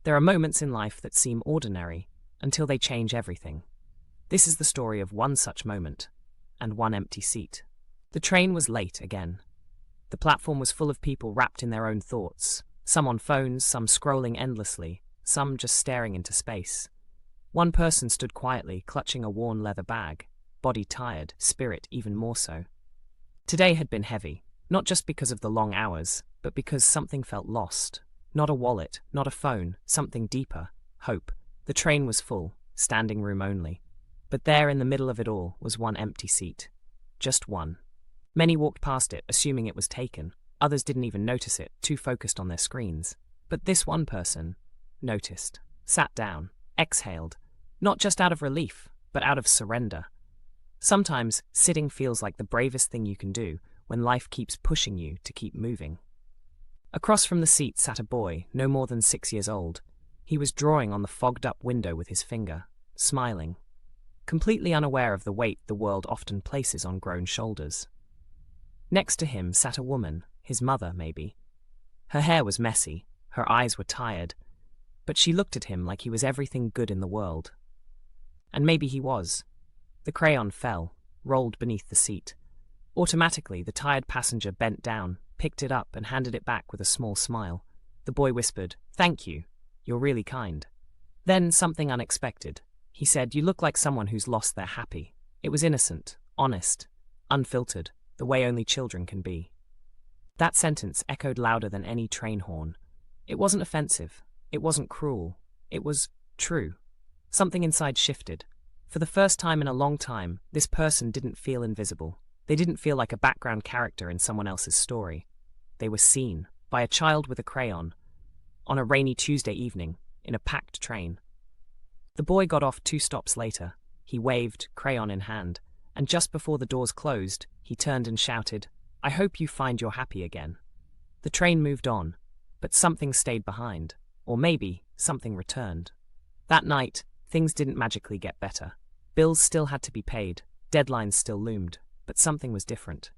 There are moments in life that seem ordinary until they change everything. This is the story of one such moment and one empty seat. The train was late again. The platform was full of people wrapped in their own thoughts, some on phones, some scrolling endlessly, some just staring into space. One person stood quietly, clutching a worn leather bag, body tired, spirit even more so. Today had been heavy, not just because of the long hours, but because something felt lost. Not a wallet, not a phone, something deeper, hope. The train was full, standing room only. But there in the middle of it all was one empty seat. Just one. Many walked past it, assuming it was taken. Others didn't even notice it, too focused on their screens. But this one person noticed, sat down, exhaled, not just out of relief, but out of surrender. Sometimes sitting feels like the bravest thing you can do when life keeps pushing you to keep moving. Across from the seat sat a boy, no more than 6 years old. He was drawing on the fogged-up window with his finger, smiling, completely unaware of the weight the world often places on grown shoulders. Next to him sat a woman, his mother maybe. Her hair was messy, her eyes were tired, but she looked at him like he was everything good in the world. And maybe he was. The crayon fell, rolled beneath the seat. Automatically, the tired passenger bent down, picked it up and handed it back with a small smile. The boy whispered, "Thank you. You're really kind." Then something unexpected. He said, "You look like someone who's lost their happy." It was innocent, honest, unfiltered, the way only children can be. That sentence echoed louder than any train horn. It wasn't offensive. It wasn't cruel. It was true. Something inside shifted. For the first time in a long time, this person didn't feel invisible. They didn't feel like a background character in someone else's story. They were seen by a child with a crayon on a rainy Tuesday evening in a packed train. The boy got off 2 stops later. He waved, crayon in hand, and just before the doors closed, he turned and shouted, "I hope you find you're happy again." The train moved on, but something stayed behind, or maybe something returned. That night, things didn't magically get better. Bills still had to be paid, deadlines still loomed, but something was different.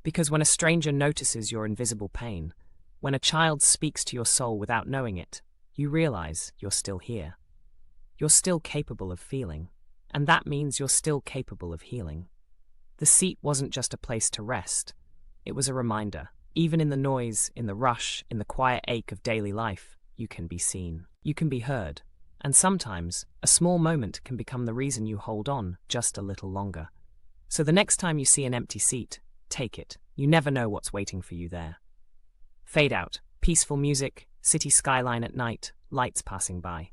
Because when a stranger notices your invisible pain, when a child speaks to your soul without knowing it, you realize you're still here. You're still capable of feeling, and that means you're still capable of healing. The seat wasn't just a place to rest. It was a reminder. Even in the noise, in the rush, in the quiet ache of daily life, you can be seen. You can be heard. And sometimes, a small moment can become the reason you hold on just a little longer. So the next time you see an empty seat, take it. You never know what's waiting for you there. Fade out. Peaceful music, city skyline at night, lights passing by.